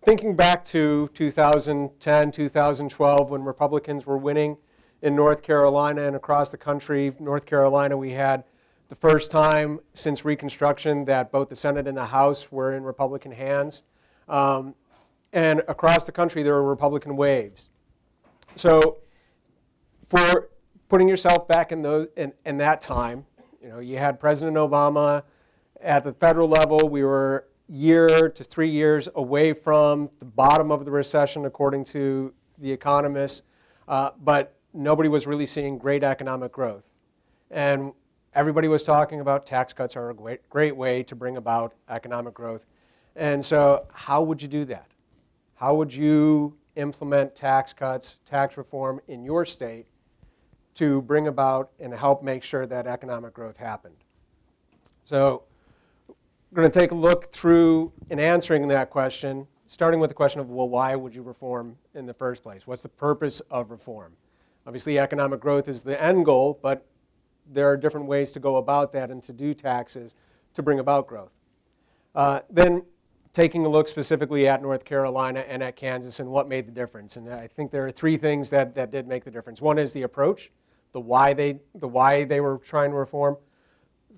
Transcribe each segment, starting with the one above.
thinking back to 2010, 2012, when Republicans were winning in North Carolina and across the country. North Carolina, we had the first time since Reconstruction that both the Senate and the House were in Republican hands. And across the country, there were Republican waves. So for putting yourself back in that time, you had President Obama at the federal level. We were year to 3 years away from the bottom of the recession, according to the economists, but nobody was really seeing great economic growth. And everybody was talking about tax cuts are a great way to bring about economic growth. And so how would you do that? How would you implement tax cuts, tax reform in your state to bring about and help make sure that economic growth happened? So we're going to take a look through in answering that question, starting with the question of, well, why would you reform in the first place? What's the purpose of reform? Obviously, economic growth is the end goal, but there are different ways to go about that and to do taxes to bring about growth. Then taking a look specifically at North Carolina and at Kansas and what made the difference. And I think there are three things that did make the difference. One is the approach, the why they were trying to reform.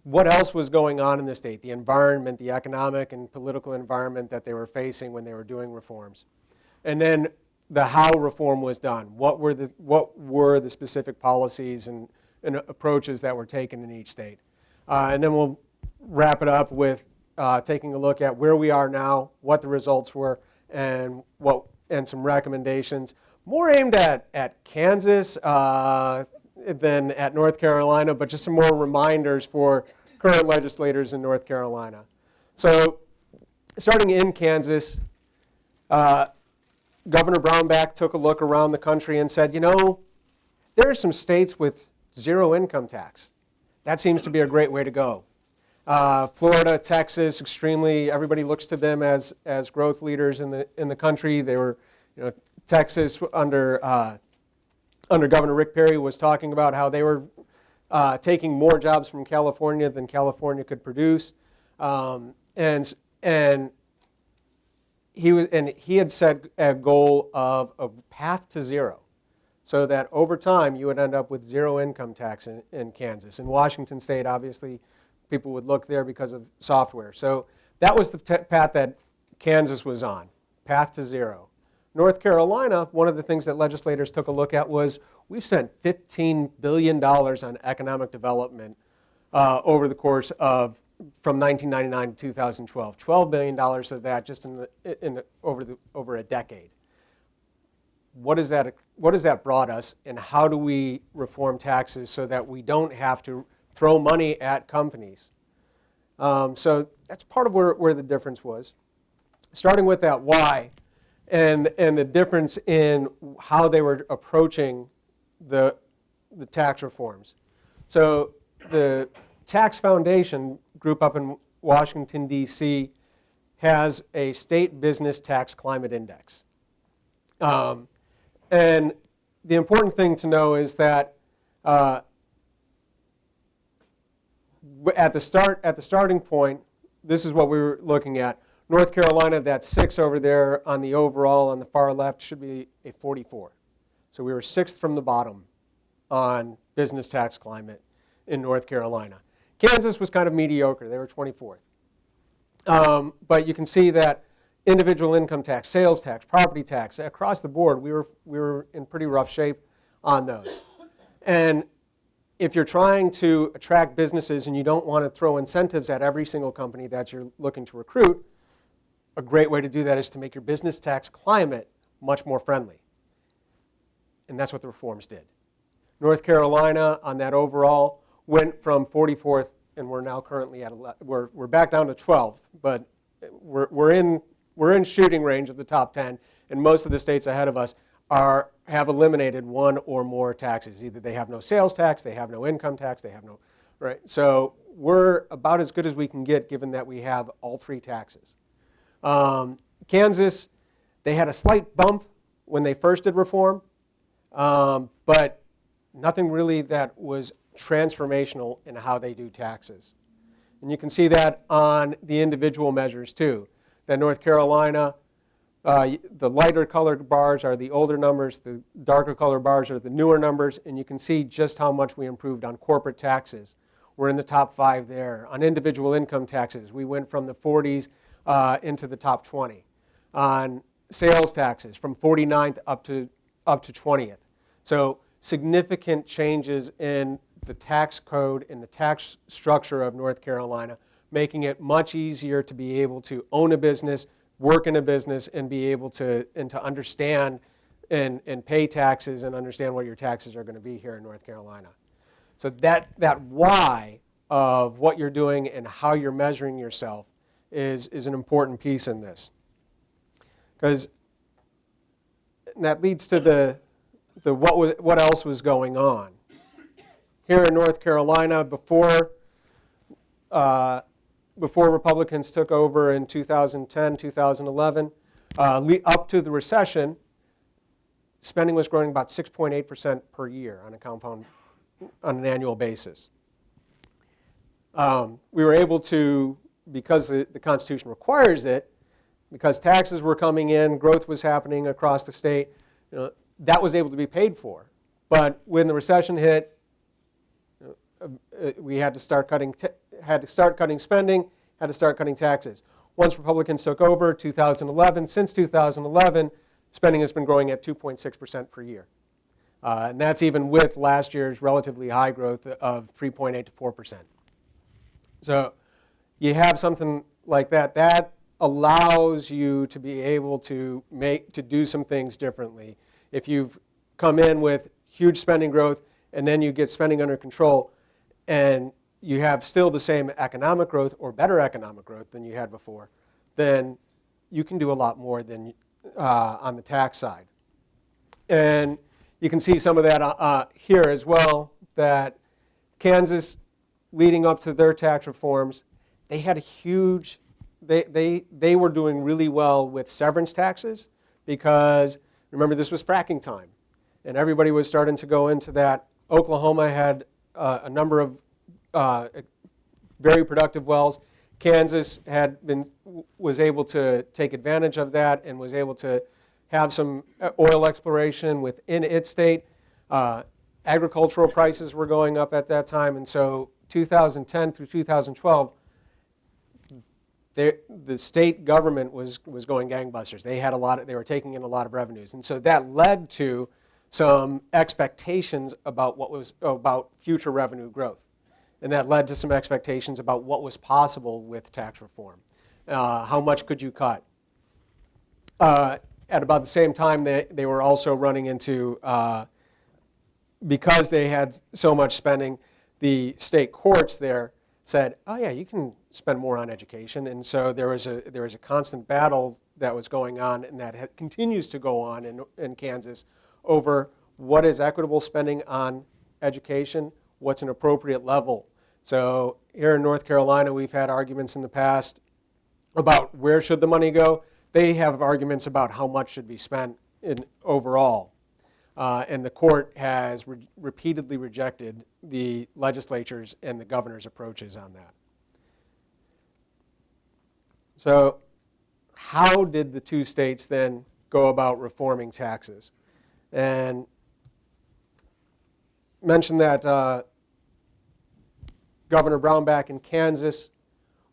What else was going on in the state, the environment, the economic and political environment that they were facing when they were doing reforms. And then the how reform was done. What were the specific policies and approaches that were taken in each state. And then we'll wrap it up with taking a look at where we are now, what the results were, and some recommendations, more aimed at Kansas than at North Carolina, but just some more reminders for current legislators in North Carolina. So starting in Kansas, Governor Brownback took a look around the country and said, there are some states with zero income tax. That seems to be a great way to go. Florida, Texas, everybody looks to them as growth leaders in the country. They were, Texas under Governor Rick Perry was talking about how they were taking more jobs from California than California could produce, and he had set a goal of a path to zero, so that over time you would end up with zero income tax in Kansas. In Washington State, obviously, people would look there because of software. So that was the path that Kansas was on, path to zero. North Carolina, one of the things that legislators took a look at was we've spent $15 billion on economic development over the course of from 1999 to 2012. $12 billion of that just over a decade. What has that brought us, and how do we reform taxes so that we don't have to throw money at companies? So that's part of where the difference was. Starting with that why, and the difference in how they were approaching the tax reforms. So the Tax Foundation group up in Washington, D.C. has a state business tax climate index. And the important thing to know is that at the starting point, this is what we were looking at. North Carolina, that 6 over there on the overall on the far left should be a 44. So we were 6th from the bottom on business tax climate in North Carolina. Kansas was kind of mediocre. They were 24th. But you can see that individual income tax, sales tax, property tax, across the board, we were in pretty rough shape on those. And if you're trying to attract businesses and you don't want to throw incentives at every single company that you're looking to recruit, a great way to do that is to make your business tax climate much more friendly. And that's what the reforms did. North Carolina, on that overall, went from 44th, and we're now currently at we're back down to 12th, but we're in shooting range of the top 10, and most of the states ahead of us have eliminated one or more taxes. Either they have no sales tax, they have no income tax, they have no, right? So we're about as good as we can get, given that we have all three taxes. Kansas, they had a slight bump when they first did reform, but nothing really that was transformational in how they do taxes. And you can see that on the individual measures too. That North Carolina The lighter colored bars are the older numbers, the darker colored bars are the newer numbers, and you can see just how much we improved on corporate taxes. We're in the top 5 there. On individual income taxes, we went from the 40s into the top 20. On sales taxes, from 49th up to 20th. So significant changes in the tax code and the tax structure of North Carolina, making it much easier to be able to own a business, work in a business, and be able to understand and pay taxes and understand what your taxes are going to be here in North Carolina. So that why of what you're doing and how you're measuring yourself is an important piece in this. Because that leads to the what else was going on. Here in North Carolina, before Republicans took over in 2010, 2011, up to the recession, spending was growing about 6.8% per year on an annual basis. We were able to, because the Constitution requires it, because taxes were coming in, growth was happening across the state, that was able to be paid for. But when the recession hit, we had to start cutting spending, had to start cutting taxes. Once Republicans took over, 2011, since 2011, spending has been growing at 2.6% per year. And that's even with last year's relatively high growth of 3.8 to 4%. So you have something like that. That allows you to be able to do some things differently. If you've come in with huge spending growth and then you get spending under control and you have still the same economic growth or better economic growth than you had before, then you can do a lot more than on the tax side. And you can see some of that here as well, that Kansas, leading up to their tax reforms, they had a huge, they were doing really well with severance taxes because, remember, this was fracking time. And everybody was starting to go into that. Oklahoma had a number of very productive wells. Kansas was able to take advantage of that and was able to have some oil exploration within its state. Agricultural prices were going up at that time, and so 2010 through 2012, the state government was going gangbusters. They were taking in a lot of revenues, and so that led to some expectations about future revenue growth, and that led to some expectations about what was possible with tax reform. How much could you cut? At about the same time, they were also running into, because they had so much spending, the state courts there said, oh yeah, you can spend more on education. And so there was a constant battle that was going on, and that continues to go on in Kansas over what is equitable spending on education, what's an appropriate level. So here in North Carolina, we've had arguments in the past about where should the money go. They have arguments about how much should be spent overall. And the court has repeatedly rejected the legislature's and the governor's approaches on that. So how did the two states then go about reforming taxes? And mentioned that Governor Brownback in Kansas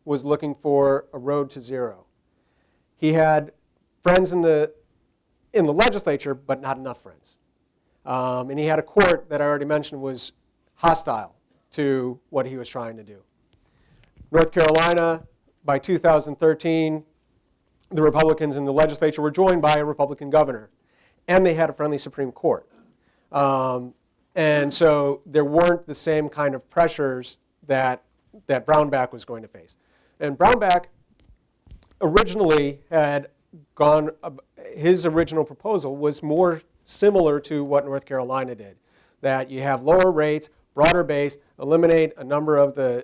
was looking for a road to zero. He had friends in the legislature, but not enough friends. And he had a court that I already mentioned was hostile to what he was trying to do. North Carolina, by 2013, the Republicans in the legislature were joined by a Republican governor, and they had a friendly Supreme Court. And so there weren't the same kind of pressures that Brownback was going to face. And Brownback originally had gone, his original proposal was more similar to what North Carolina did, that you have lower rates, broader base, eliminate a number of the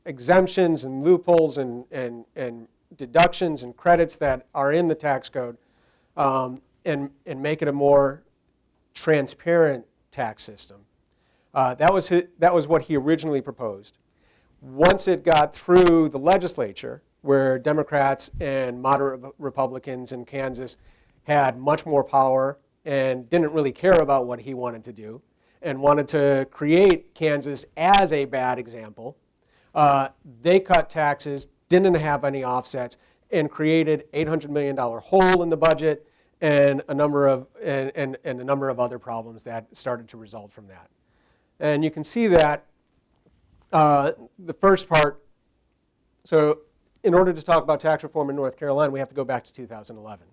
exemptions and loopholes and deductions and credits that are in the tax code, and make it a more transparent tax system. That was what he originally proposed. Once it got through the legislature, where Democrats and moderate Republicans in Kansas had much more power and didn't really care about what he wanted to do and wanted to create Kansas as a bad example. They cut taxes, didn't have any offsets, and created $800 million hole in the budget and a number of other problems that started to result from that. And you can see that the first part, so in order to talk about tax reform in North Carolina, we have to go back to 2011.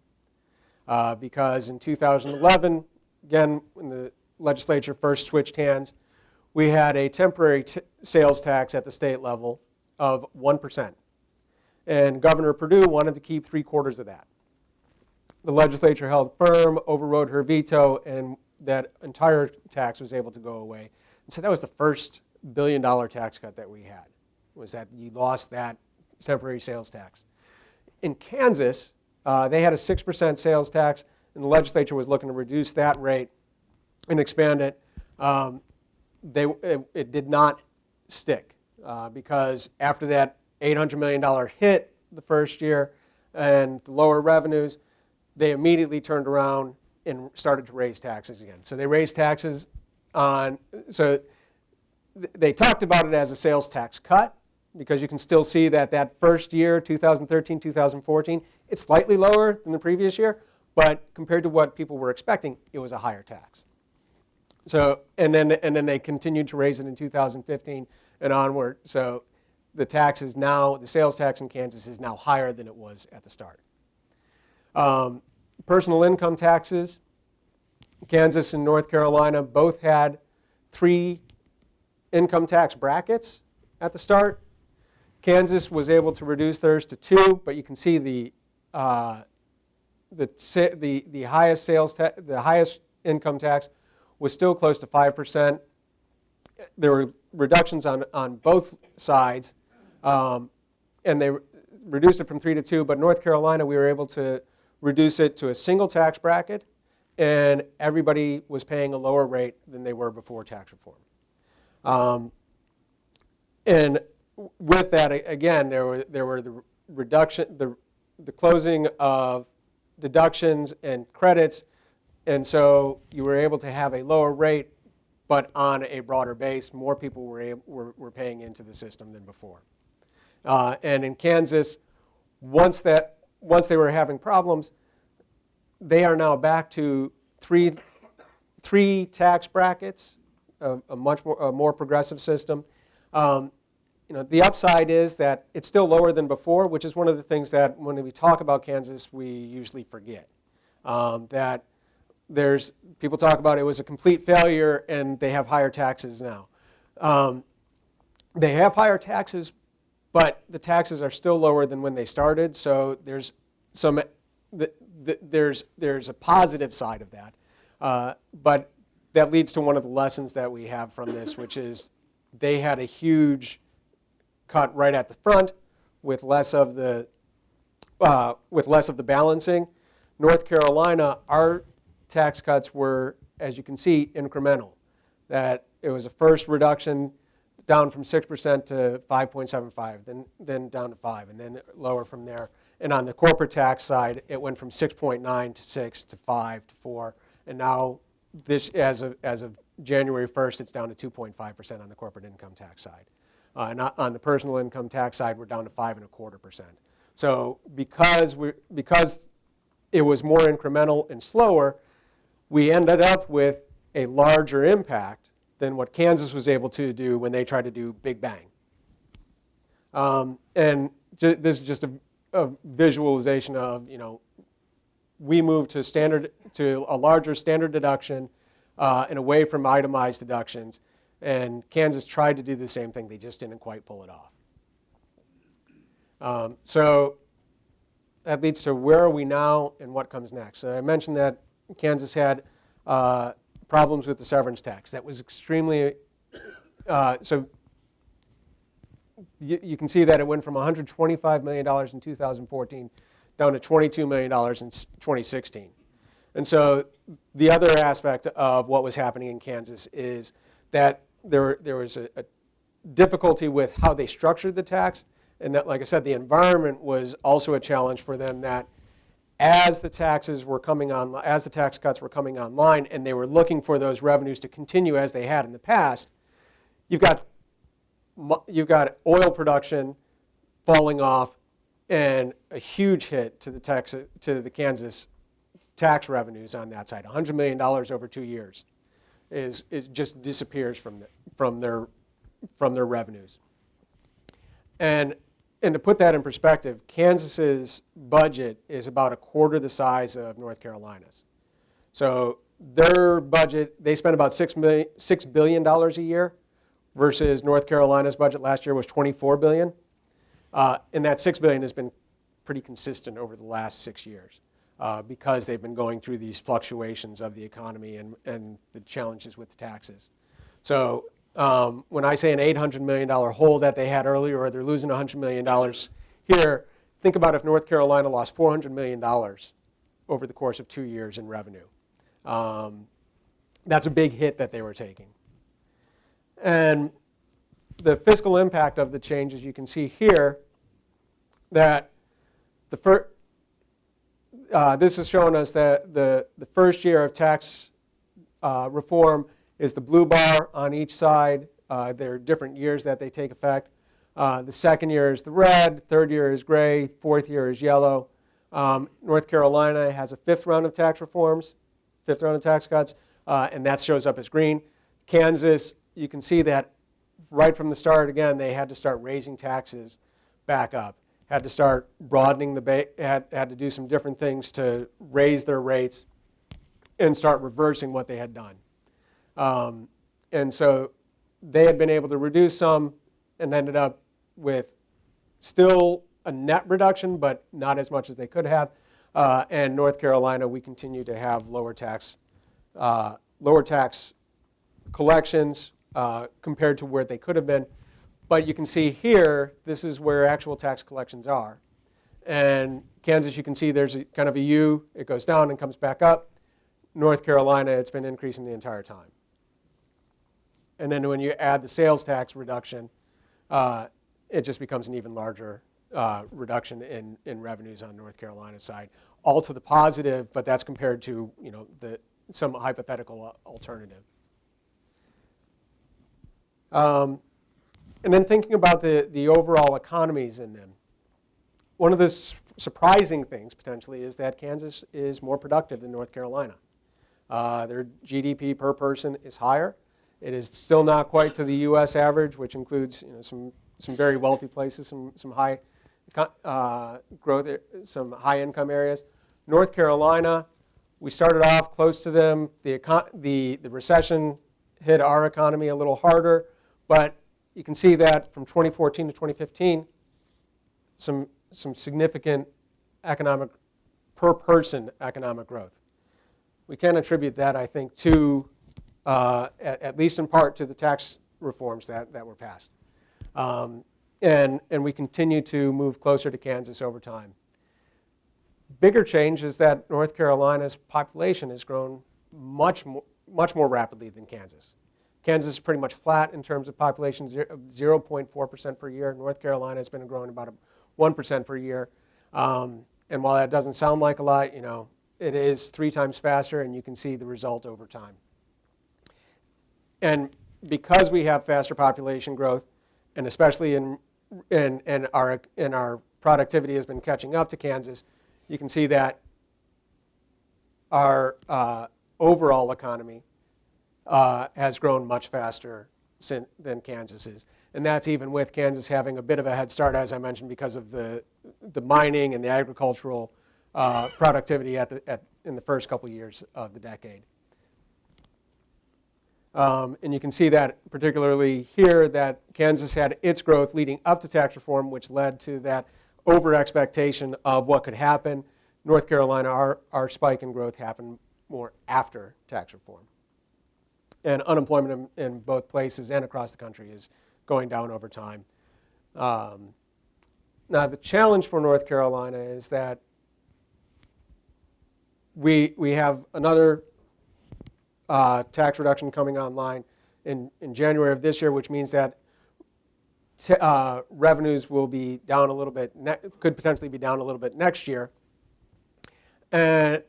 Because in 2011, again, when the legislature first switched hands, we had a temporary sales tax at the state level of 1%. And Governor Perdue wanted to keep 3/4 of that. The legislature held firm, overrode her veto, and that entire tax was able to go away. And so that was the first $1 billion tax cut that we had, was that you lost that temporary sales tax. In Kansas, they had a 6% sales tax, and the legislature was looking to reduce that rate and expand it. It did not stick because after that $800 million hit the first year and the lower revenues, they immediately turned around and started to raise taxes again. So they raised taxes so they talked about it as a sales tax cut, because you can still see that first year, 2013, 2014, it's slightly lower than the previous year, but compared to what people were expecting, it was a higher tax. So, and then they continued to raise it in 2015 and onward. So the sales tax in Kansas is now higher than it was at the start. Personal income taxes, Kansas and North Carolina both had 3 income tax brackets at the start. Kansas was able to reduce theirs to 2, but you can see the highest income tax was still close to 5%. There were reductions on both sides, and they reduced it from 3 to 2. But North Carolina, we were able to reduce it to a single tax bracket, and everybody was paying a lower rate than they were before tax reform. And with that, again, there were the reduction, the closing of deductions and credits, and so you were able to have a lower rate, but on a broader base. More people were paying into the system than before. And in Kansas, once they were having problems, they are now back to three tax brackets, a more progressive system. The upside is that it's still lower than before, which is one of the things that when we talk about Kansas, we usually forget. That people talk about it was a complete failure and they have higher taxes now. They have higher taxes, but the taxes are still lower than when they started. So there's a positive side of that. But that leads to one of the lessons that we have from this, which is they had a huge cut right at the front with less of the balancing. North Carolina, our tax cuts were, as you can see, incremental. That it was a first reduction down from 6% to 5.75, then down to 5, and then lower from there. And on the corporate tax side, it went from 6.9 to 6 to 5 to 4, and now this, as of January 1st, it's down to 2.5% on the corporate income tax side. And on the personal income tax side, we're down to 5.25%. So because it was more incremental and slower, we ended up with a larger impact than what Kansas was able to do when they tried to do Big Bang. And this is just a visualization of, we moved to a larger standard deduction and away from itemized deductions. And Kansas tried to do the same thing. They just didn't quite pull it off. So that leads to where are we now and what comes next. So I mentioned that Kansas had problems with the severance tax. That was extremely, so you can see that it went from $125 million in 2014 down to $22 million in 2016. And so the other aspect of what was happening in Kansas is that there was a difficulty with how they structured the tax, And that, like I said, the environment was also a challenge for them, that as the taxes were coming on, as the tax cuts were coming online, and they were looking for those revenues to continue as they had in the past, you've got oil production falling off, and a huge hit to the Kansas tax revenues on that side. $100 million over 2 years is just disappears from their revenues. And to put that in perspective, Kansas's budget is about a quarter the size of North Carolina's. So their budget, they spend about $6 billion a year, versus North Carolina's budget last year was $24 billion. And that $6 billion has been pretty consistent over the last 6 years because they've been going through these fluctuations of the economy and the challenges with the taxes. So when I say an $800 million hole that they had earlier, or they're losing $100 million here, think about if North Carolina lost $400 million over the course of 2 years in revenue. That's a big hit that they were taking. And the fiscal impact of the changes, you can see here that this is showing us that the first year of tax reform is the blue bar on each side. There are different years that they take effect. The second year is the red, third year is gray, fourth year is yellow. North Carolina has a fifth round of tax reforms, fifth round of tax cuts, and that shows up as green. Kansas, you can see that right from the start, again, they had to start raising taxes back up, had to start broadening the base, had to do some different things to raise their rates and start reversing what they had done. And so they had been able to reduce some and ended up with still a net reduction, but not as much as they could have. And North Carolina, we continue to have lower tax collections compared to where they could have been. But you can see here, this is where actual tax collections are. And Kansas, you can see there's kind of a U. It goes down and comes back up. North Carolina, it's been increasing the entire time. And then when you add the sales tax reduction, it just becomes an even larger reduction in revenues on North Carolina's side. All to the positive, but that's compared to some hypothetical alternative. And then thinking about the overall economies in them, one of the surprising things potentially is that Kansas is more productive than North Carolina. Their GDP per person is higher. It is still not quite to the U.S. average, which includes some very wealthy places, some high growth, some high income areas. North Carolina, we started off close to them. The recession hit our economy a little harder, but you can see that from 2014 to 2015, some significant economic, per person economic growth. We can attribute that, I think, to, at least in part, to the tax reforms that were passed. And we continue to move closer to Kansas over time. Bigger change is that North Carolina's population has grown much more rapidly than Kansas. Kansas is pretty much flat in terms of population, 0.4% per year. North Carolina has been growing about 1% per year. And while that doesn't sound like a lot, it is 3 times faster, and you can see the result over time. And because we have faster population growth, and especially in our productivity has been catching up to Kansas, you can see that our overall economy has grown much faster than Kansas is. And that's even with Kansas having a bit of a head start, as I mentioned, because of the mining and the agricultural productivity in the first couple years of the decade. And you can see that particularly here, that Kansas had its growth leading up to tax reform, which led to that over-expectation of what could happen. North Carolina, our spike in growth happened more after tax reform. And unemployment in both places and across the country is going down over time. Now, the challenge for North Carolina is that we have another tax reduction coming online in January of this year, which means that revenues will be down a little bit, could potentially be down a little bit next year. And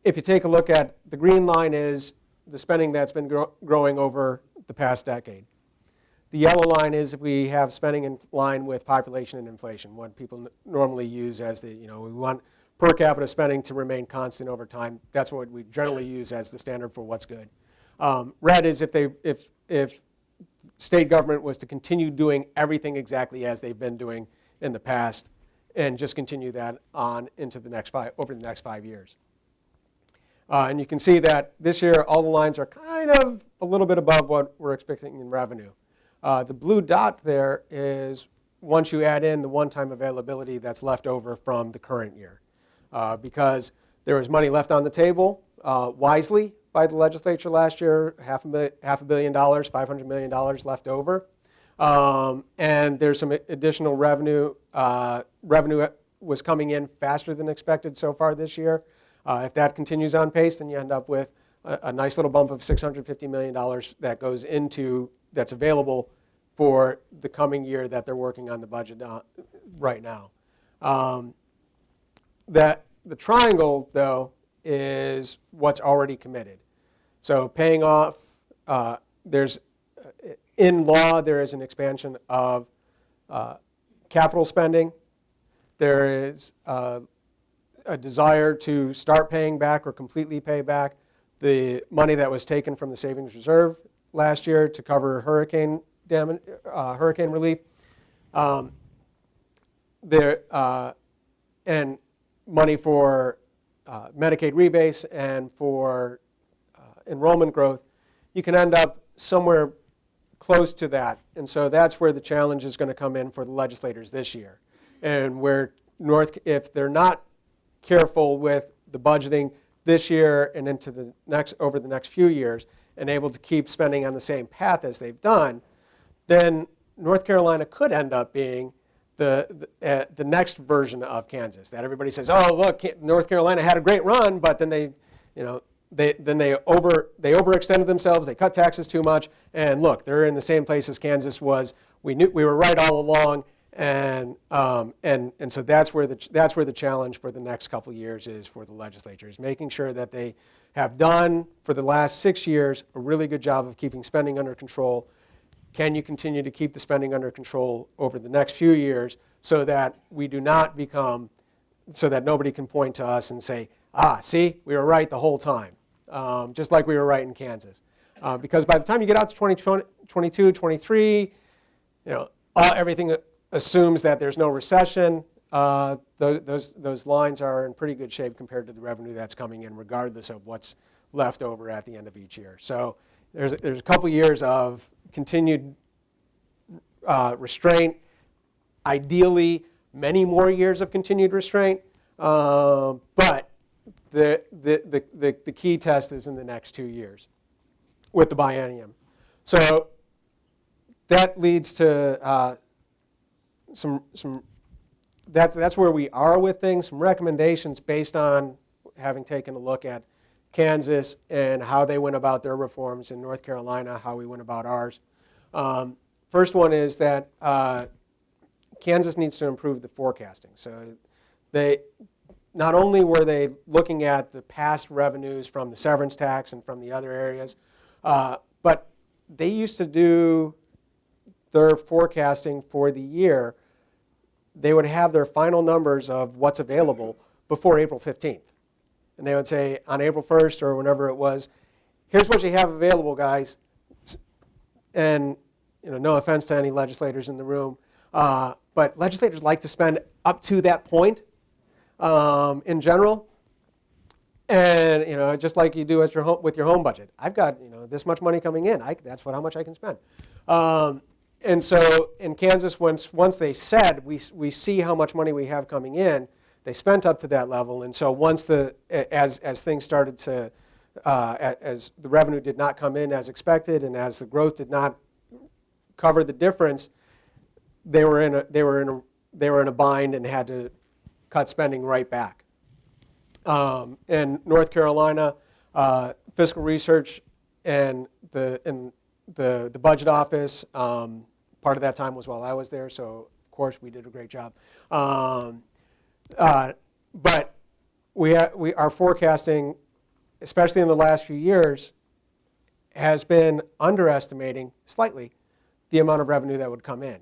if you take a look at the green line is the spending that's been growing over the past decade. The yellow line is if we have spending in line with population and inflation, what people normally use as the, we want per capita spending to remain constant over time. That's what we generally use as the standard for what's good. Red is if state government was to continue doing everything exactly as they've been doing in the past and just continue that on into the next over the next 5 years. And you can see that this year all the lines are kind of a little bit above what we're expecting in revenue. The blue dot there is once you add in the one-time availability that's left over from the current year. Because there was money left on the table wisely by the legislature last year, $500 million, $500 million left over. And there's some additional revenue. Revenue was coming in faster than expected so far this year. If that continues on pace, then you end up with a nice little bump of $650 million that goes into, that's available for the coming year that they're working on the budget right now. That the triangle, though, is what's already committed. So paying off, in law, there is an expansion of capital spending. There is a desire to start paying back or completely pay back the money that was taken from the savings reserve last year to cover hurricane damage, hurricane relief. And money for Medicaid rebates and for enrollment growth, you can end up somewhere close to that. And so that's where the challenge is going to come in for the legislators this year. And where if they're not careful with the budgeting this year and over the next few years and able to keep spending on the same path as they've done, then North Carolina could end up being the next version of Kansas. That everybody says, oh, look, North Carolina had a great run, but then they overextended themselves, they cut taxes too much, and look, they're in the same place as Kansas was. We were right all along, and so that's where the challenge for the next couple of years is for the legislatures, making sure that they have done for the last 6 years a really good job of keeping spending under control. Can you continue to keep the spending under control over the next few years so that we do not become, so that nobody can point to us and say, see, we were right the whole time, just like we were right in Kansas. Because by the time you get out to 2022, 23, everything assumes that there's no recession. Those lines are in pretty good shape compared to the revenue that's coming in, regardless of what's left over at the end of each year. So there's a couple years of continued restraint, ideally many more years of continued restraint, but the key test is in the next 2 years with the biennium. So that leads to that's where we are with things, some recommendations based on having taken a look at Kansas and how they went about their reforms, in North Carolina, how we went about ours. First one is that Kansas needs to improve the forecasting. So not only were they looking at the past revenues from the severance tax and from the other areas, but they used to do their forecasting for the year. They would have their final numbers of what's available before April 15th. And they would say on April 1st or whenever it was, here's what you have available, guys. And no offense to any legislators in the room, but legislators like to spend up to that point in general. And just like you do with your home budget. I've got this much money coming in. That's how much I can spend. And so in Kansas, once they said we see how much money we have coming in, they spent up to that level. And so as things started to as the revenue did not come in as expected, and as the growth did not cover the difference, they were in a bind and had to cut spending right back. In North Carolina, fiscal research and the budget office Part of that time was while I was there, so of course we did a great job. But we are forecasting, especially in the last few years, has been underestimating slightly the amount of revenue that would come in.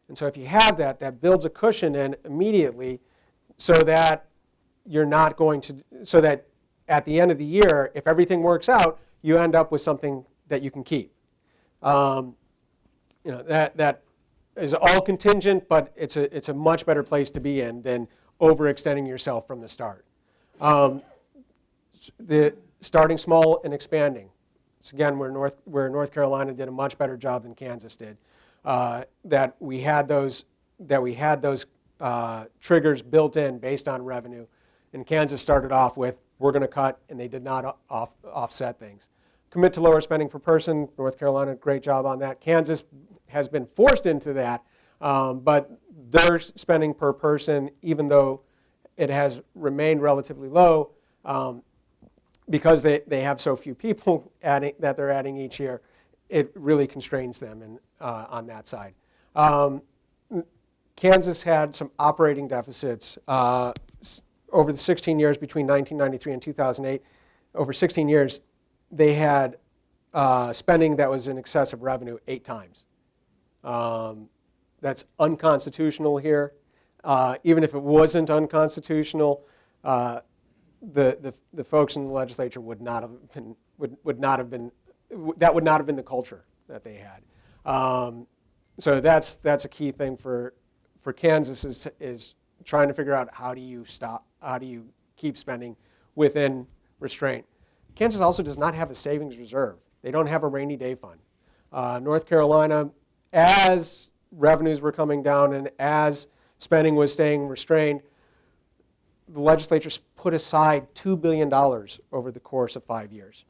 And so if you have that, that builds a cushion in immediately so that you're not going to, so that at the end of the year, if everything works out, you end up with something that you can keep. That is all contingent, but it's a much better place to be in than overextending yourself from the start. The starting small and expanding. It's again where North Carolina did a much better job than Kansas did. That we had those triggers built in based on revenue, and Kansas started off with we're going to cut, and they did not offset things. Commit to lower spending per person. North Carolina, great job on that. Kansas has been forced into that, but their spending per person, even though it has remained relatively low, because they have so few people that they're adding each year, it really constrains them on that side. Kansas had some operating deficits over the 16 years between 1993 and 2008. Over 16 years, they had spending that was in excess of revenue 8 times. That's unconstitutional here. Even if it wasn't unconstitutional, the folks in the legislature would not have been the culture that they had. So that's a key thing for Kansas is trying to figure out how do you keep spending within restraint. Kansas also does not have a savings reserve. They don't have a rainy day fund. North Carolina, as revenues were coming down and as spending was staying restrained, the legislature put aside $2 billion over the course of 5 years.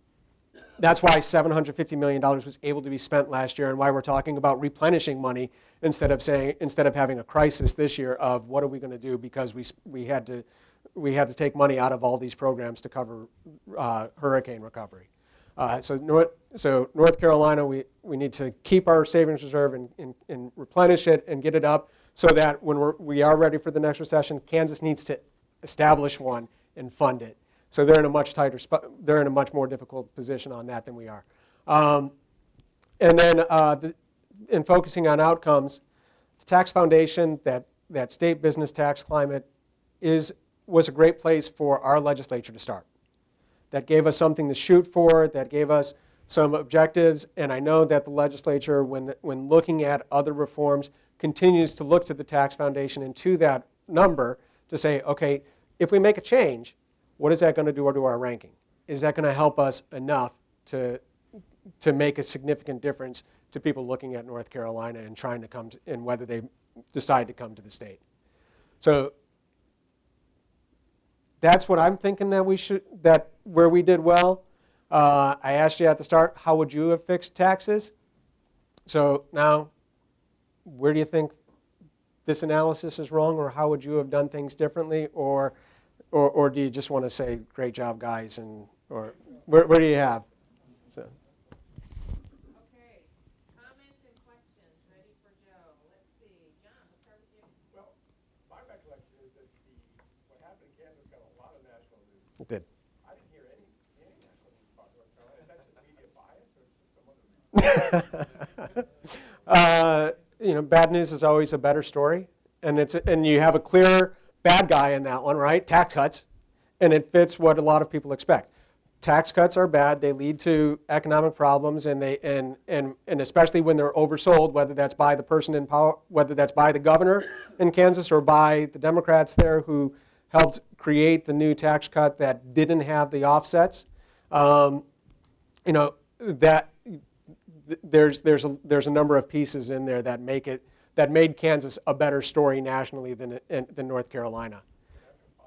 That's why $750 million was able to be spent last year, and why we're talking about replenishing money instead of having a crisis this year of what are we going to do, because we had to take money out of all these programs to cover hurricane recovery. So North Carolina, we need to keep our savings reserve and replenish it and get it up so that when we are ready for the next recession, Kansas needs to establish one and fund it. So they're in a much tighter spot. They're in a much more difficult position on that than we are. And then in focusing on outcomes, the tax foundation, that state business tax climate was a great place for our legislature to start. That gave us something to shoot for, that gave us some objectives, and I know that the legislature, when looking at other reforms, continues to look to the tax foundation and to that number to say, okay, if we make a change, what is that going to do to our ranking? Is that going to help us enough to make a significant difference to people looking at North Carolina and trying to come to, and whether they decide to come to the state? So that's what I'm thinking that where we did well. I asked you at the start, how would you have fixed taxes? So now, where do you think this analysis is wrong, or how would you have done things differently, or do you just want to say, great job, guys, or where do you have? So. Okay, comments and questions ready for Joe. Let's see, John, let's start with you. Well, my recollection is that what happened in Kansas got a lot of national news. It did. I didn't hear any national news about North Carolina. Is that just media bias or is it some other reason? Bad news is always a better story, and you have a clear bad guy in that one, right? Tax cuts, and it fits what a lot of people expect. Tax cuts are bad; they lead to economic problems, and especially when they're oversold, whether that's by the person in power, whether that's by the governor in Kansas or by the Democrats there who helped create the new tax cut that didn't have the offsets. There's a number of pieces in there that made Kansas a better story nationally than North Carolina.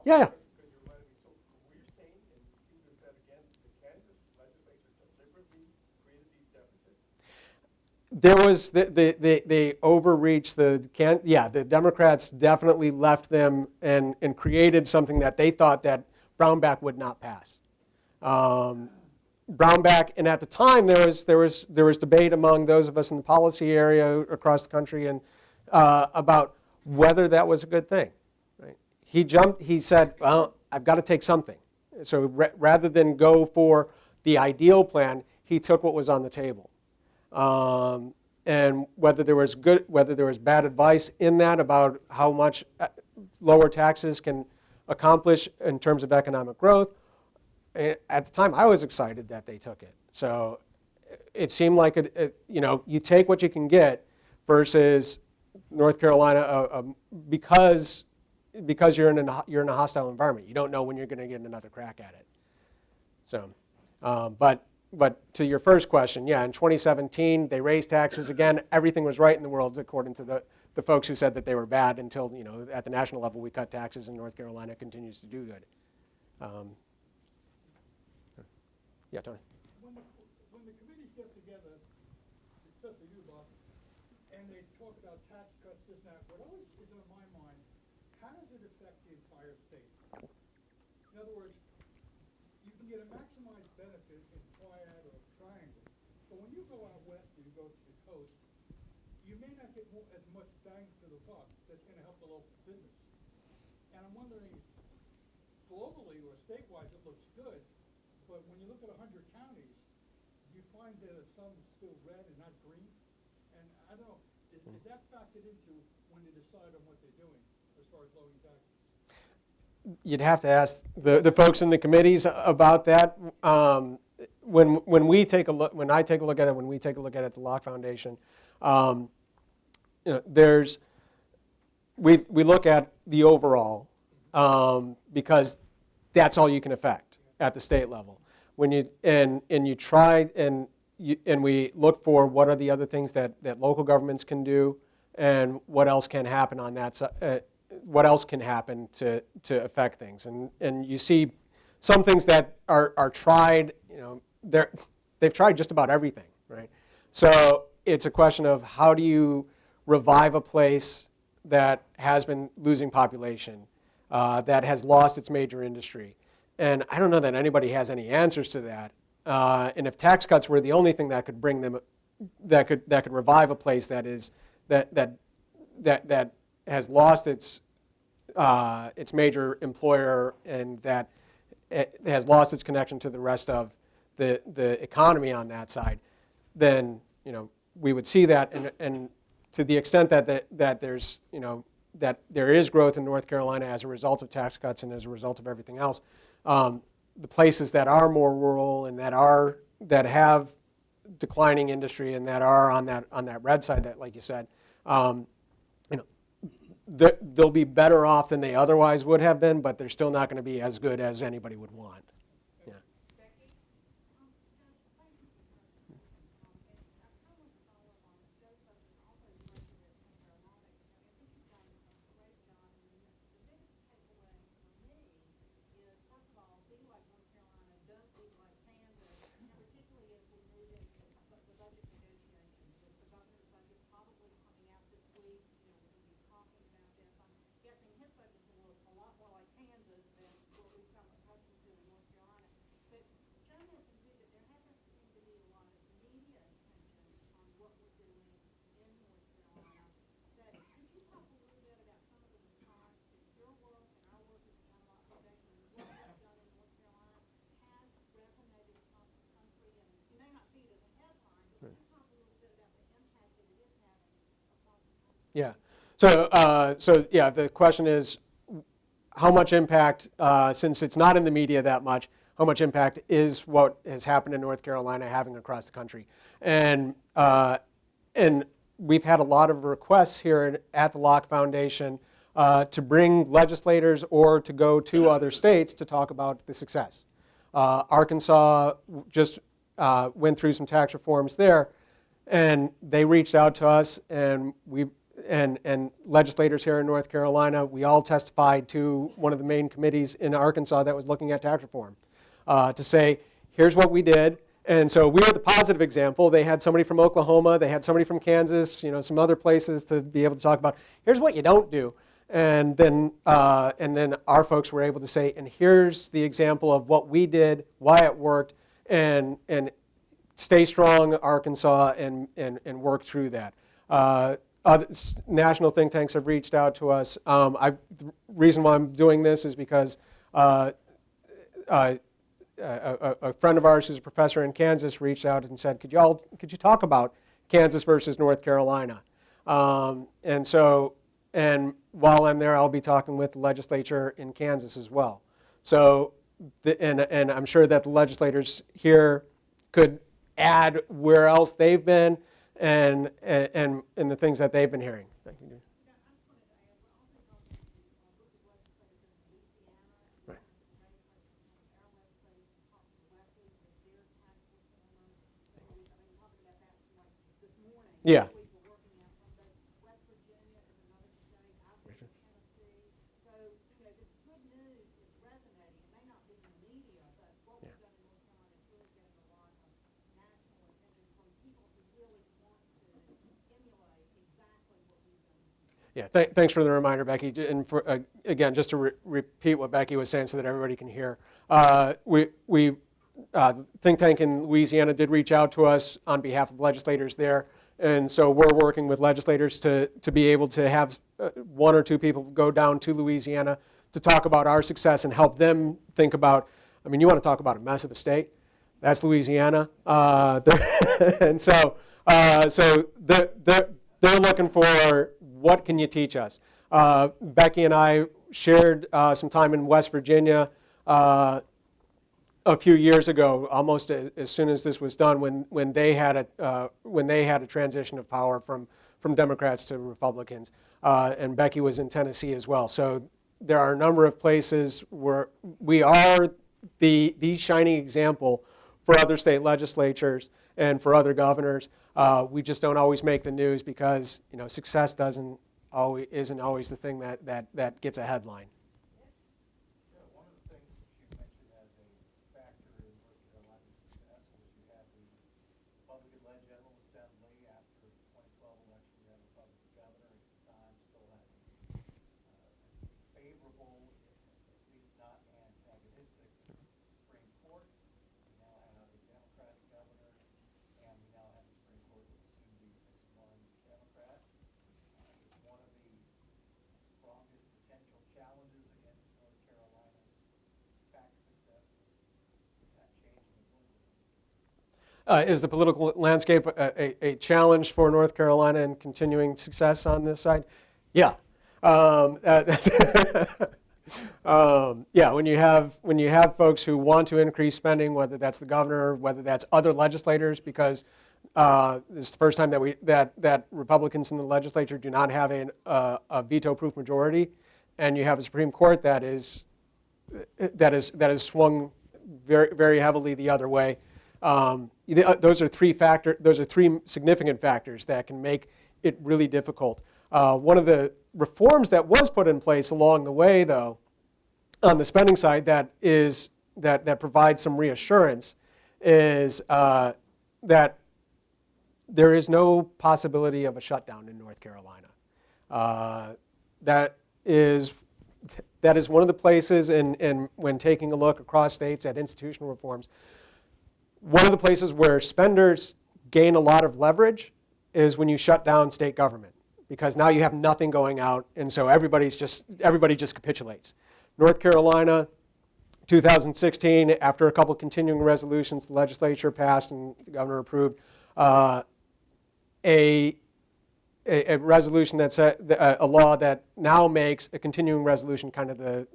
Yeah. Because you're letting me, so were you saying, and you just said again, the Kansas legislature deliberately created these deficits? There was they overreached the Democrats definitely left them and created something that they thought that Brownback would not pass. Brownback, and at the time there was debate among those of us in the policy area across the country and about whether that was a good thing. Right? He said, well, I've got to take something. So rather than go for the ideal plan, he took what was on the table. And whether there was bad advice in that about how much lower taxes can accomplish in terms of economic growth, at the time I was excited that they took it. So it seemed like you take what you can get versus North Carolina because you're in a hostile environment. You don't know when you're going to get another crack at it. So, but to your first question, yeah, in 2017 they raised taxes again. Everything was right in the world according to the folks who said that they were bad until at the national level we cut taxes and North Carolina continues to do good. Yeah, Tony. When the committees get together, especially you, Bob, and they talk about tax cuts, this and that, what always is on my mind, how does it affect the entire state? In other words, you can get a maximized benefit in Triad or Triangle, but when you go out west or you go to the coast, you may not get as much bang for the buck that's going to help the local business. And I'm wondering, globally or statewide, it looks good. But when you look at 100 counties, you find that some still red and not green. And I don't know, is that factored into when they decide on what they're doing as far as lowering taxes? You'd have to ask the folks in the committees about that. When we take a look, when I take a look at it, when we take a look at it at the Locke Foundation, we look at the overall because that's all you can affect at the state level. When you you try and we look for what are the other things that local governments can do, and what else can happen on that side. What else can happen to affect things, and you see some things that are tried. They've tried just about everything, right? So it's a question of how do you revive a place that has been losing population, that has lost its major industry. And I don't know that anybody has any answers to that. And if tax cuts were the only thing that could bring them, that could revive a place that has lost its major employer and that it has lost its connection to the rest of the economy on that side, then we would see that. And to the extent that there's that there is growth in North Carolina as a result of tax cuts and as a result of everything else. The places that are more rural and that have declining industry and that are on that red side, that like you said, they'll be better off than they otherwise would have been, but they're still not going to be as good as anybody would want. Yeah. Becky? Guessing his budget will look a lot more like Kansas than what we've come accustomed to in North Carolina. But John mentioned too that there hasn't seemed to be a lot of media attention on what we're doing in North Carolina. But could you talk a little bit about some of the response to your work and our work at the John Locke Foundation and what we've done in North Carolina has resonated across the country? And you may not see it as a headline, but could you talk a little bit about the impact that it is having across the country? Yeah. So yeah, the question is how much impact, since it's not in the media that much, how much impact is what has happened in North Carolina having across the country? And we've had a lot of requests here at the Locke Foundation to bring legislators or to go to other states to talk about the success. Arkansas just went through some tax reforms there, and they reached out to us, and and legislators here in North Carolina, we all testified to one of the main committees in Arkansas that was looking at tax reform to say, here's what we did. And so we were the positive example. They had somebody from Oklahoma, they had somebody from Kansas, some other places to be able to talk about, here's what you don't do. And then our folks were able to say, and here's the example of what we did, why it worked, and stay strong, Arkansas, and work through that. National think tanks have reached out to us. The reason why I'm doing this is because a friend of ours who's a professor in Kansas reached out and said, could you talk about Kansas versus North Carolina? And while I'm there, I'll be talking with the legislature in Kansas as well. So, and I'm sure that the legislators here could add where else they've been and the things that they've been hearing. Thank you. Yeah, I just wanted to add, we're also talking to with the legislators in Louisiana, and Right. our legislators talking directly with their tax reformers. I mean, talking about that like this morning. Yeah. We were working out from those. West Virginia is another state. I've been to Tennessee. So, this good news is resonating. It may not be in the media, but what we've done in North Carolina is really getting a lot of national attention from people who really want to emulate exactly what we've done. Yeah, thanks for the reminder, Becky. And for, again, just to repeat what Becky was saying so that everybody can hear. Think tank in Louisiana did reach out to us on behalf of legislators there. And so we're working with legislators to be able to have one or two people go down to Louisiana to talk about our success and help them think about, I mean, you want to talk about a mess of a state? That's Louisiana. And so they're looking for, what can you teach us? Becky and I shared some time in West Virginia a few years ago, almost as soon as this was done, when they had a transition of power from Democrats to Republicans, and Becky was in Tennessee as well. So there are a number of places where we are the shining example for other state legislatures and for other governors. We just don't always make the news because success isn't always the thing that gets a headline. Yeah, one of the things that you mentioned as a factor in North Carolina's success was you had the Republican-led General Assembly after the 2012 election. You had a Republican governor at the time, still had favorable, at least not antagonistic, Supreme Court. We now have a Democratic governor, and we now have a Supreme Court that will soon be 6-1 Democrat. It's one of the strongest potential challenges against North Carolina's tax successes. That change in the political. Is the political landscape a challenge for North Carolina and continuing success on this side? Yeah. Yeah, when you have folks who want to increase spending, whether that's the governor, whether that's other legislators, because this is the first time that Republicans in the legislature do not have a veto-proof majority, and you have a Supreme Court that is swung very, very heavily the other way. Those are three significant factors that can make it really difficult. One of the reforms that was put in place along the way, though, on the spending side, that provides some reassurance, is that there is no possibility of a shutdown in North Carolina. That is one of the places, and when taking a look across states at institutional reforms, one of the places where spenders gain a lot of leverage is when you shut down state government, because now you have nothing going out, and so everybody just capitulates. North Carolina, 2016, after a couple continuing resolutions the legislature passed and the governor approved, a resolution that said a law that now makes a continuing resolution kind of the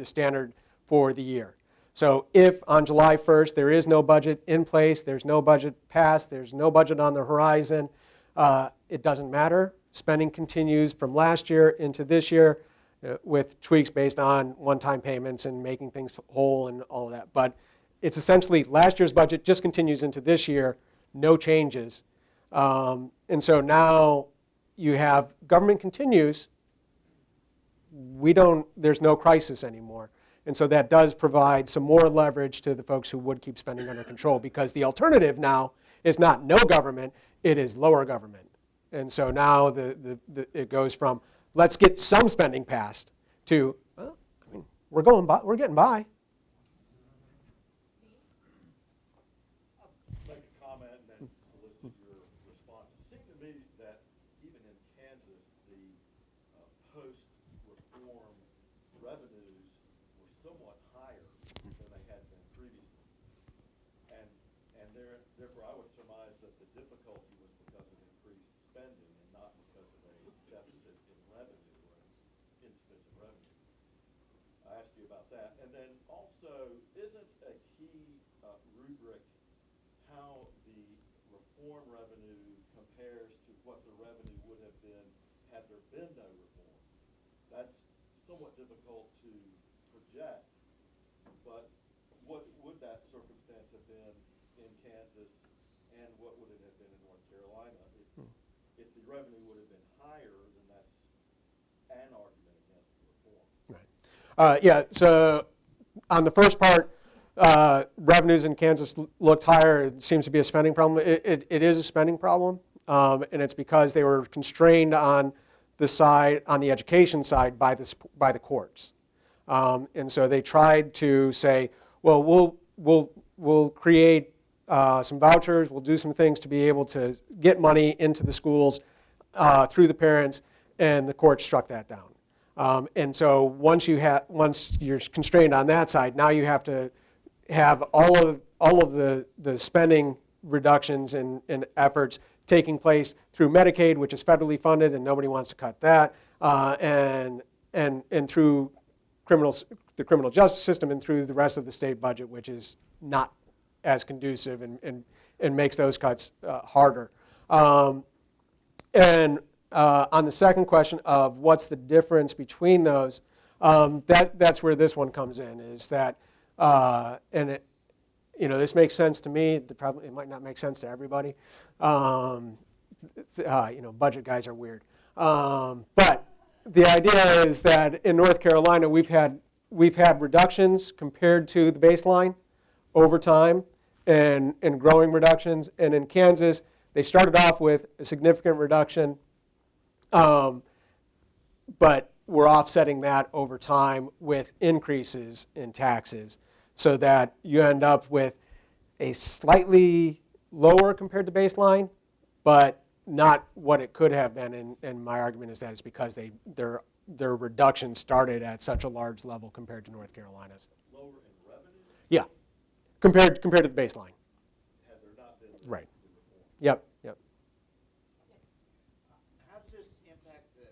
standard for the year. So if on July 1st there is no budget in place, there's no budget passed, there's no budget on the horizon, it doesn't matter. Spending continues from last year into this year with tweaks based on one-time payments and making things whole and all of that. But it's essentially last year's budget just continues into this year, no changes. And so now you have government continues, there's no crisis anymore. And so that does provide some more leverage to the folks who would keep spending under control, because the alternative now is not no government, it is lower government. And so now it goes from let's get some spending passed to, well, I mean, we're getting by. post-reform revenues were somewhat higher than they had been previously. And therefore, I would surmise that the difficulty was because of increased spending and not because of a deficit in revenue or insufficient revenue. I asked you about that. And then also, isn't a key rubric how the reform revenue compares to what the revenue would have been had there been no reform? That's somewhat difficult to project, but what would that circumstance have been in Kansas, and what would it have been in North Carolina? If the revenue would have been higher, then that's an argument against the reform. Right. Yeah, so on the first part, revenues in Kansas looked higher. It seems to be a spending problem. It is a spending problem, and it's because they were constrained on the side, on the education side, by the courts. And so they tried to say, well, we'll create some vouchers, we'll do some things to be able to get money into the schools through the parents, and the court struck that down. And so once you're constrained on that side, now you have to have all of the spending reductions and efforts taking place through Medicaid, which is federally funded, and nobody wants to cut that, and through the criminal justice system, and through the rest of the state budget, which is not as conducive and makes those cuts harder. And on the second question of what's the difference between those, that's where this one comes in, is that, and it, this makes sense to me. It might not make sense to everybody. Budget guys are weird. But the idea is that in North Carolina, we've had reductions compared to the baseline over time, and growing reductions. And in Kansas, they started off with a significant reduction, but we're offsetting that over time with increases in taxes, so that you end up with a slightly lower compared to baseline, but not what it could have been. And my argument is that it's because their reduction started at such a large level compared to North Carolina's. Lower in revenue? Yeah, compared to the baseline. Had there not been the Right. reform? Yep. How does this impacted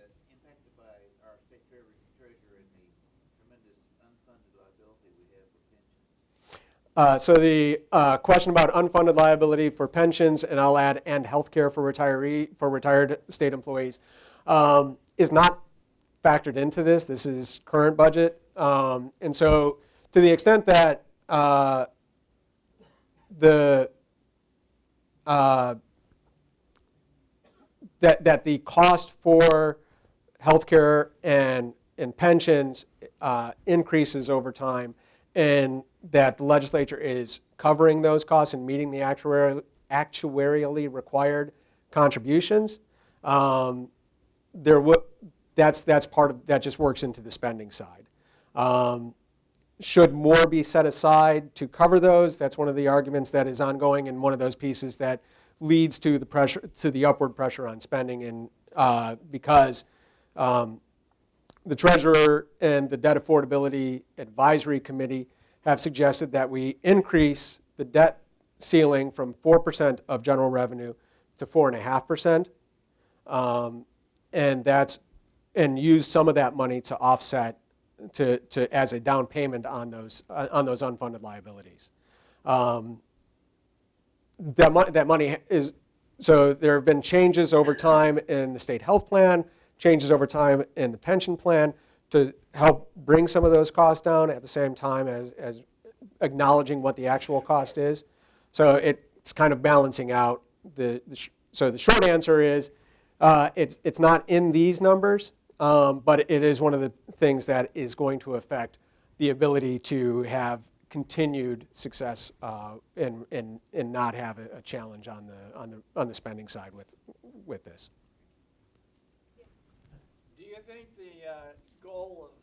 by our state treasurer and the tremendous unfunded liability we have for pensions? So the question about unfunded liability for pensions, and I'll add, and healthcare for retired state employees, is not factored into this. This is current budget. And so to the extent that that the cost for healthcare and pensions increases over time, and that the legislature is covering those costs and meeting the actuarially required contributions, that's part of that. Just works into the spending side. Should more be set aside to cover those? That's one of the arguments that is ongoing, and one of those pieces that leads to the upward pressure on spending, and because the treasurer and the Debt Affordability Advisory Committee have suggested that we increase the debt ceiling from 4% of general revenue to 4.5%, and use some of that money to offset as a down payment on those unfunded liabilities. That money is, so there have been changes over time in the state health plan, changes over time in the pension plan to help bring some of those costs down at the same time as acknowledging what the actual cost is. So it's kind of balancing out so the short answer is it's not in these numbers, but it is one of the things that is going to affect the ability to have continued success and not have a challenge on the spending side with this. Do you think the goal of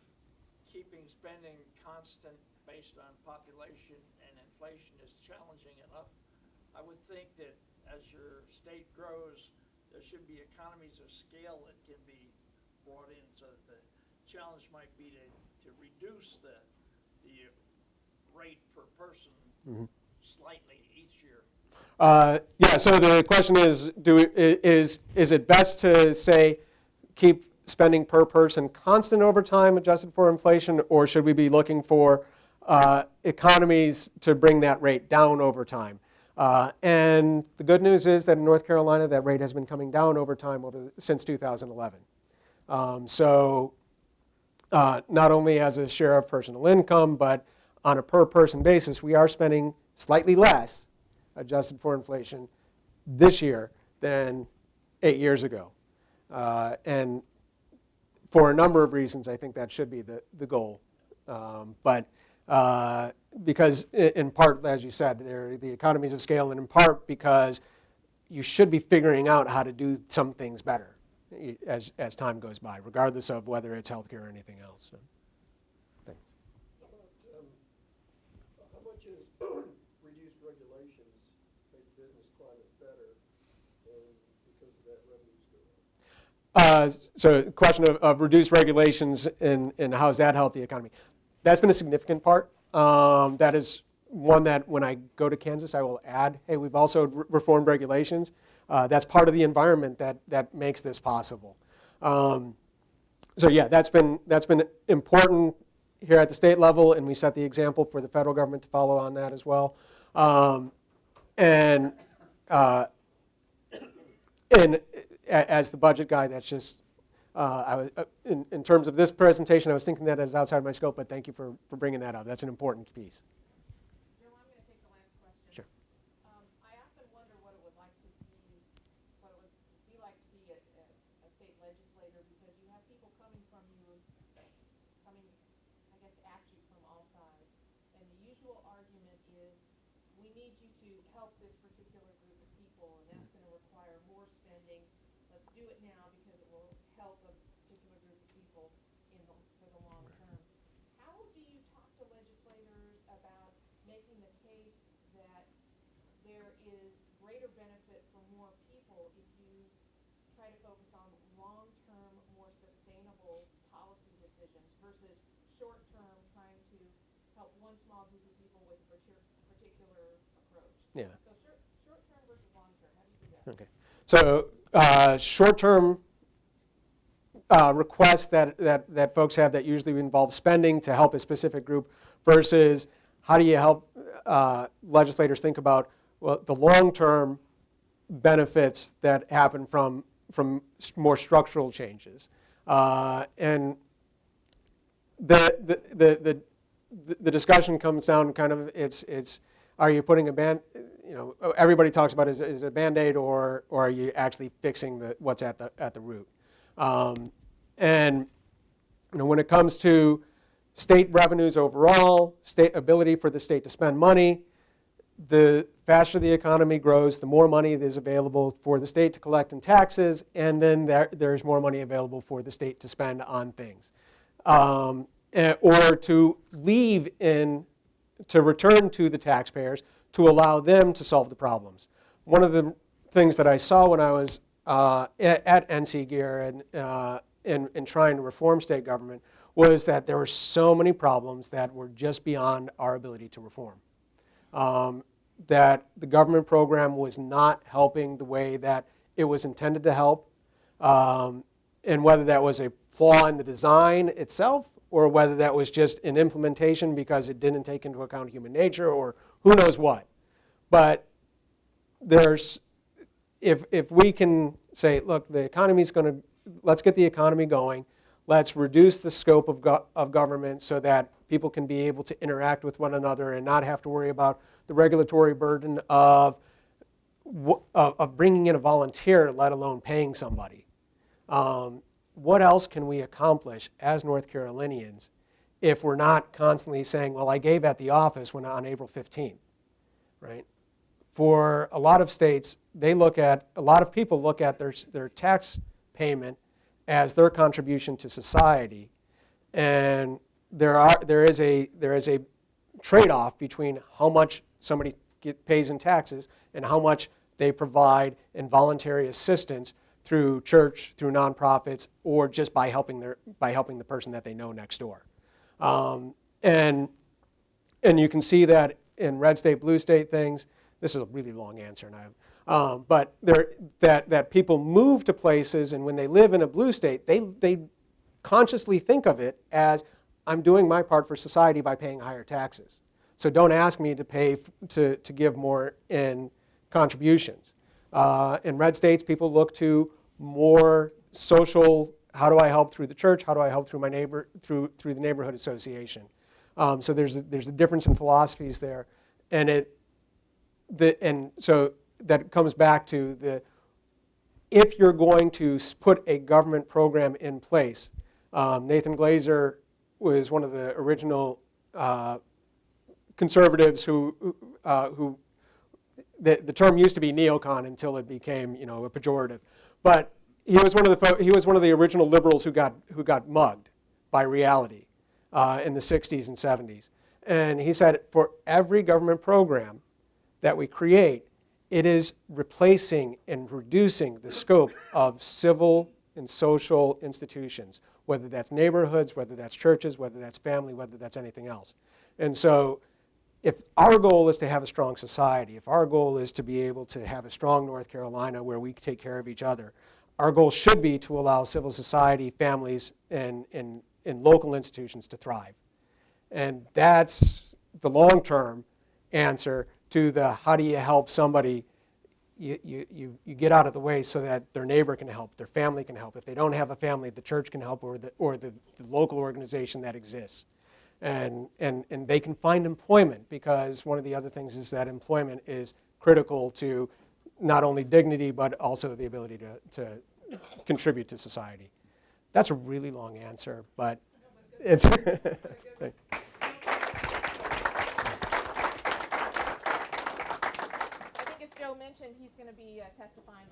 keeping spending constant based on population and inflation is challenging enough? I would think that as your state grows, there should be economies of scale that can be brought in, so that the challenge might be to reduce the rate per person slightly each year. Yeah, so the question is, is it best to say keep spending per person constant over time adjusted for inflation, or should we be looking for economies to bring that rate down over time? And the good news is that in North Carolina, that rate has been coming down over time since 2011. So not only as a share of personal income, but on a per person basis, we are spending slightly less adjusted for inflation this year than 8 years ago. And for a number of reasons, I think that should be the goal. But because in part, as you said, they're the economies of scale, and in part because you should be figuring out how to do some things better as time goes by, regardless of whether it's healthcare or anything else. So, thanks. How much is reduced regulations make business climate better, and because of that revenues go up? So the question of reduced regulations and how does that help the economy? That's been a significant part. That is one that when I go to Kansas, I will add, hey, we've also reformed regulations. That's part of the environment that makes this possible. So yeah, that's been important here at the state level, and we set the example for the federal government to follow on that as well. And as the budget guy, that's just, in terms of this presentation, I was thinking that as outside my scope, but thank you for bringing that up. That's an important piece. Joe, I'm going to take the last question. Sure. I often wonder what it would like to be like to be a state legislator, because you have people coming, I guess, at you from all sides. And the usual argument is, we need you to help this particular group of people, and that's going to require more spending. Let's do it now because it will help a particular group of people for the long term. How do you talk to legislators about making the case that there is greater benefit for more people if you try to focus on long-term, more sustainable policy decisions versus short-term trying to help one small group of people with a particular approach? Yeah. So short-term versus long-term, how do you do that? Okay. So short-term requests that folks have that usually involve spending to help a specific group versus how do you help legislators think about, well, the long-term benefits that happen from more structural changes. And the discussion comes down kind of, it's are you putting everybody talks about is it a Band-Aid or are you actually fixing what's at the root? And when it comes to state revenues overall, state ability for the state to spend money, the faster the economy grows, the more money is available for the state to collect in taxes, and then there's more money available for the state to spend on things. Or to to return to the taxpayers to allow them to solve the problems. One of the things that I saw when I was at NC Gear and trying to reform state government was that there were so many problems that were just beyond our ability to reform. That the government program was not helping the way that it was intended to help, and whether that was a flaw in the design itself or whether that was just an implementation because it didn't take into account human nature or who knows what. But if we can say, look, the economy's let's get the economy going, let's reduce the scope of government so that people can be able to interact with one another and not have to worry about the regulatory burden of bringing in a volunteer, let alone paying somebody. What else can we accomplish as North Carolinians if we're not constantly saying, well, I gave at the office on April 15th, right? For a lot of states, a lot of people look at their tax payment as their contribution to society, and there is a trade-off between how much somebody pays in taxes and how much they provide in voluntary assistance through church, through nonprofits, or just by helping the person that they know next door. And you can see that in red state, blue state things. This is a really long answer, and but that people move to places, and when they live in a blue state, they consciously think of it as, I'm doing my part for society by paying higher taxes. So don't ask me to pay to give more in contributions. In red states, people look to more social. How do I help through the church? How do I help through my neighbor through the neighborhood association? So there's a difference in philosophies there, and so that comes back to if you're going to put a government program in place. Nathan Glazer was one of the original conservatives who the term used to be neocon until it became, a pejorative. But he was one of the original liberals who got mugged by reality in the 60s and 70s. And he said, for every government program that we create, it is replacing and reducing the scope of civil and social institutions, whether that's neighborhoods, whether that's churches, whether that's family, whether that's anything else. And so if our goal is to have a strong society, if our goal is to be able to have a strong North Carolina where we take care of each other, our goal should be to allow civil society, families, and local institutions to thrive. And that's the long-term answer to the how do you help somebody. You get out of the way so that their neighbor can help, their family can help. If they don't have a family, the church can help, or the local organization that exists. And they can find employment, because one of the other things is that employment is critical to not only dignity but also the ability to contribute to society. That's a really long answer, but it's Joe mentioned, he's going to be testifying